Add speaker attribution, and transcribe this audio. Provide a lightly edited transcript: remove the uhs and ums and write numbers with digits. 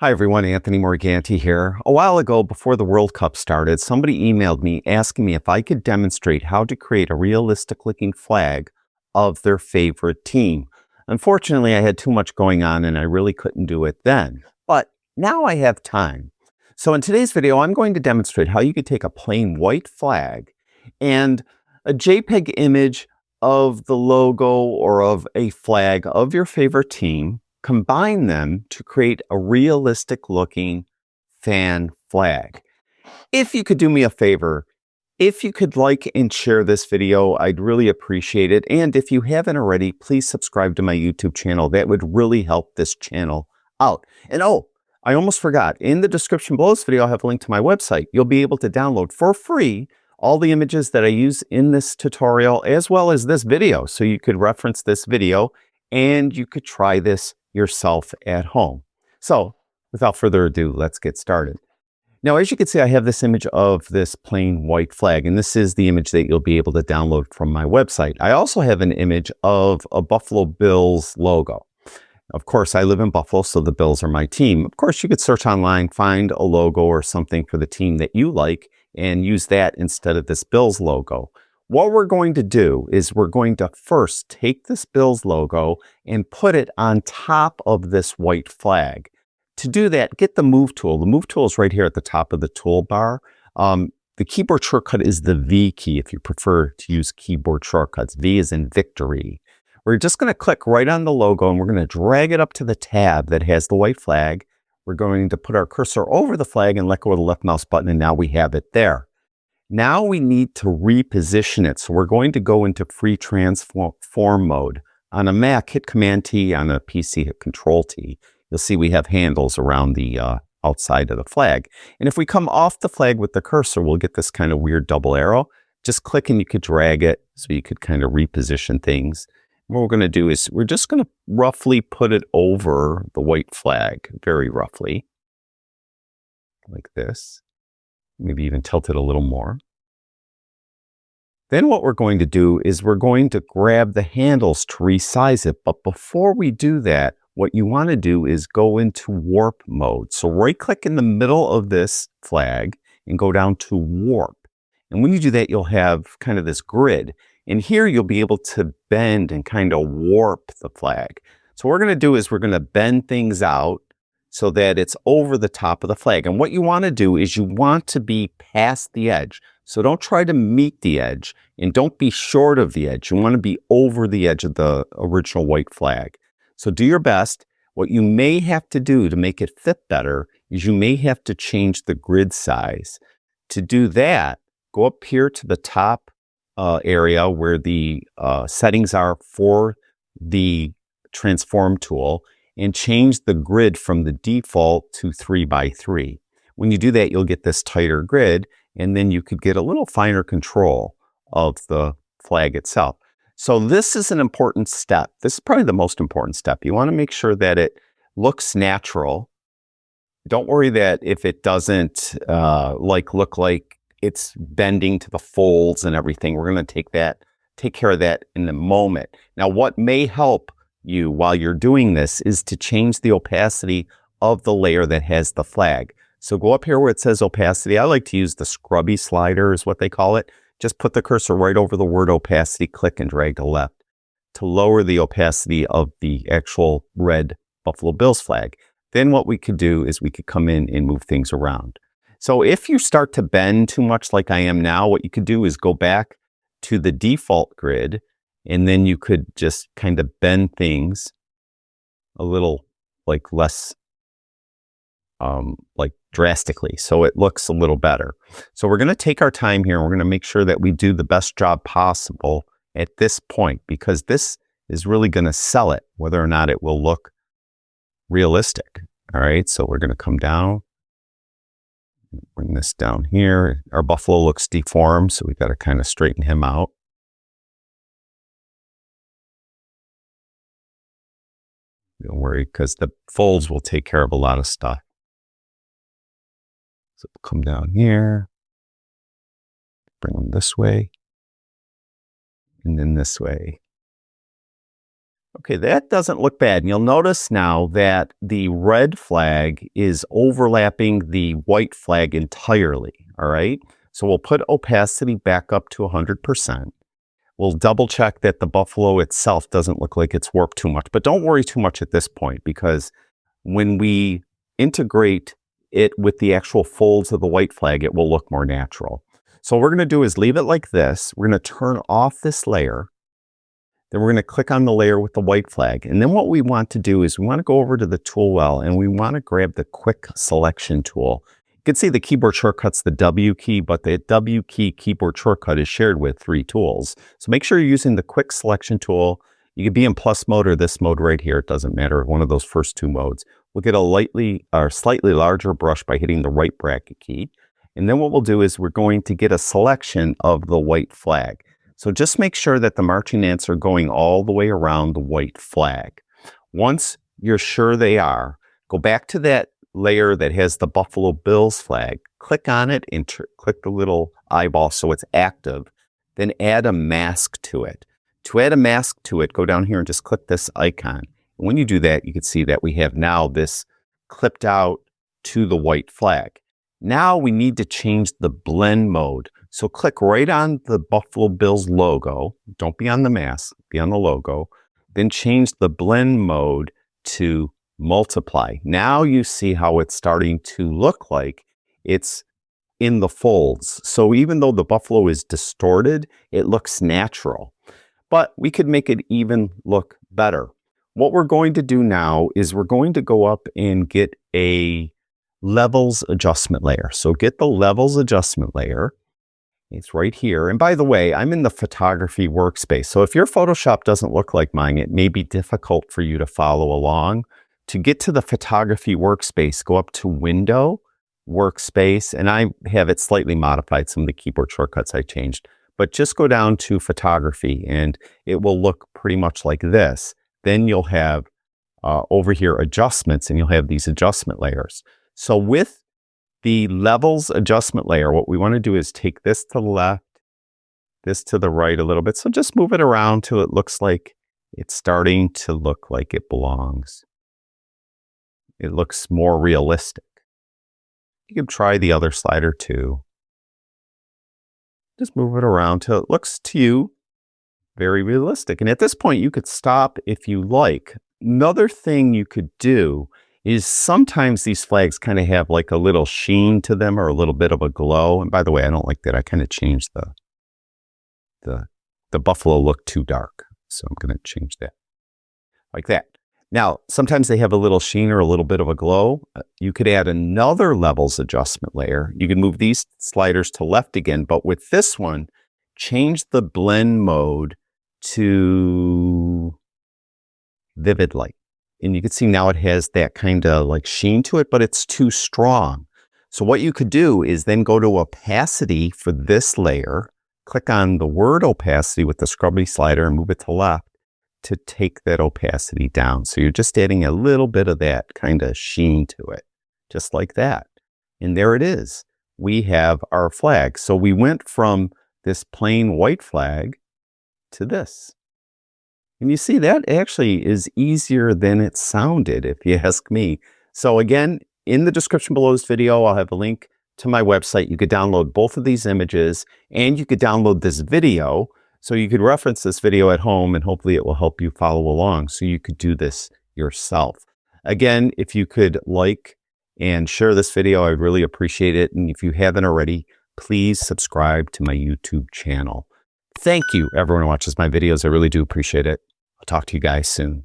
Speaker 1: Hi everyone, Anthony Morganti here. A while ago, before the World Cup started, somebody emailed me asking me if I could demonstrate how to create a realistic looking flag of their favorite team. Unfortunately, I had too much going on and I really couldn't do it then. But now I have time. So in today's video, I'm going to demonstrate how you could take a plain white flag and a JPEG image of the logo or of a flag of your favorite team, combine them to create a realistic looking fan flag. If you could do me a favor, if you could like and share this video, I'd really appreciate it. And if you haven't already, please subscribe to my YouTube channel. That would really help this channel out. And oh, I almost forgot. In the description below this video, I have a link to my website. You'll be able to download for free all the images that I use in this tutorial, as well as this video. So you could reference this video and you could try this yourself at home. So without further ado, let's get started. Now, as you can see, I have this image of this plain white flag, and this is the image that you'll be able to download from my website. I also have an image of a Buffalo Bills logo. Of course, I live in Buffalo, so the Bills are my team. Of course, you could search online, find a logo or something for the team that you like, and use that instead of this Bills logo. What we're going to do is we're going to first take this Bills logo and put it on top of this white flag. To do that, get the Move tool. The Move tool is right here at the top of the toolbar. The keyboard shortcut is the V key if you prefer to use keyboard shortcuts. V is in victory. We're just going to click right on the logo and we're going to drag it up to the tab that has the white flag. We're going to put our cursor over the flag and let go of the left mouse button, and now we have it there. Now we need to reposition it. So we're going to go into free transform mode. On a Mac, hit Command-T. On a PC, hit Control-T. You'll see we have handles around the outside of the flag. And if we come off the flag with the cursor, we'll get this kind of weird double arrow. Just click and you could drag it so you could kind of reposition things. What we're going to do is we're just going to roughly put it over the white flag, very roughly, like this. Maybe even tilt it a little more. Then what we're going to do is we're going to grab the handles to resize it. But before we do that, what you want to do is go into warp mode. So right click in the middle of this flag and go down to warp. And when you do that, you'll have kind of this grid. And here you'll be able to bend and kind of warp the flag. So what we're going to do is we're going to bend things out so that it's over the top of the flag. And what you want to do is you want to be past the edge. So don't try to meet the edge and don't be short of the edge. You want to be over the edge of the original white flag. So do your best. What you may have to do to make it fit better is you may have to change the grid size. To do that, go up here to the top area where the settings are for the transform tool and change the grid from the default to 3x3. When you do that, you'll get this tighter grid, and then you could get a little finer control of the flag itself. So this is an important step. This is probably the most important step. You want to make sure that it looks natural. Don't worry that if it doesn't look like it's bending to the folds and everything. We're going to take care of that in a moment. Now, what may help you while you're doing this is to change the opacity of the layer that has the flag. So go up here where it says opacity. I like to use the scrubby slider is what they call it. Just put the cursor right over the word opacity, click and drag to left to lower the opacity of the actual red Buffalo Bills flag. Then what we could do is we could come in and move things around. So if you start to bend too much like I am now, what you could do is go back to the default grid, and then you could just kind of bend things a little like less like drastically, so it looks a little better. So we're going to take our time here and we're going to make sure that we do the best job possible at this point, because this is really going to sell it, whether or not it will look realistic. All right, so we're going to come down, bring this down here. Our buffalo looks deformed, so we got to kind of straighten him out. Don't worry, because the folds will take care of a lot of stuff. So come down here, bring them this way, and then this way. Okay, that doesn't look bad. And you'll notice now that the red flag is overlapping the white flag entirely, all right? So we'll put opacity back up to 100%. We'll double check that the buffalo itself doesn't look like it's warped too much, but don't worry too much at this point because when we integrate it with the actual folds of the white flag, it will look more natural. So what we're going to do is leave it like this. We're going to turn off this layer. Then we're going to click on the layer with the white flag. And then what we want to do is we want to go over to the tool well and we want to grab the quick selection tool. You can see the keyboard shortcut's the W key, but the W key keyboard shortcut is shared with 3 tools. So make sure you're using the quick selection tool. You could be in plus mode or this mode right here. It doesn't matter, one of those first 2 modes. We'll get a slightly larger brush by hitting the right bracket key. And then what we'll do is we're going to get a selection of the white flag. So just make sure that the marching ants are going all the way around the white flag. Once you're sure they are, go back to that layer that has the Buffalo Bills flag, click on it and click the little eyeball so it's active, then add a mask to it. To add a mask to it, go down here and just click this icon. When you do that, you can see that we have now this clipped out to the white flag. Now we need to change the blend mode. So click right on the Buffalo Bills logo. Don't be on the mask, be on the logo. Then change the blend mode to multiply. Now you see how it's starting to look like it's in the folds. So even though the buffalo is distorted, it looks natural. But we could make it even look better. What we're going to do now is we're going to go up and get a levels adjustment layer. So get the levels adjustment layer. It's right here. And by the way, I'm in the photography workspace. So if your Photoshop doesn't look like mine, it may be difficult for you to follow along. To get to the photography workspace, go up to Window, Workspace, and I have it slightly modified. Some of the keyboard shortcuts I changed. But just go down to Photography and it will look pretty much like this. Then you'll have over here adjustments and you'll have these adjustment layers. So with the levels adjustment layer, what we want to do is take this to the left, this to the right a little bit. So just move it around till it looks like it's starting to look like it belongs. It looks more realistic. You can try the other slider too. Just move it around till it looks to you very realistic. And at this point, you could stop if you like. Another thing you could do is sometimes these flags kind of have like a little sheen to them or a little bit of a glow. And by the way, I don't like that. I kind of changed the buffalo look too dark. So I'm going to change that like that. Now, sometimes they have a little sheen or a little bit of a glow. You could add another levels adjustment layer. You can move these sliders to left again, but with this one, change the blend mode to vivid light. And you can see now it has that kind of like sheen to it, but it's too strong. So what you could do is then go to opacity for this layer, click on the word opacity with the scrubby slider and move it to left to take that opacity down. So you're just adding a little bit of that kind of sheen to it, just like that. And there it is. We have our flag. So we went from this plain white flag to this. And you see, that actually is easier than it sounded, if you ask me. So again, in the description below this video, I'll have a link to my website. You could download both of these images and you could download this video. So you could reference this video at home and hopefully it will help you follow along so you could do this yourself. Again, if you could like and share this video, I'd really appreciate it. And if you haven't already, please subscribe to my YouTube channel. Thank you, everyone who watches my videos. I really do appreciate it. I'll talk to you guys soon.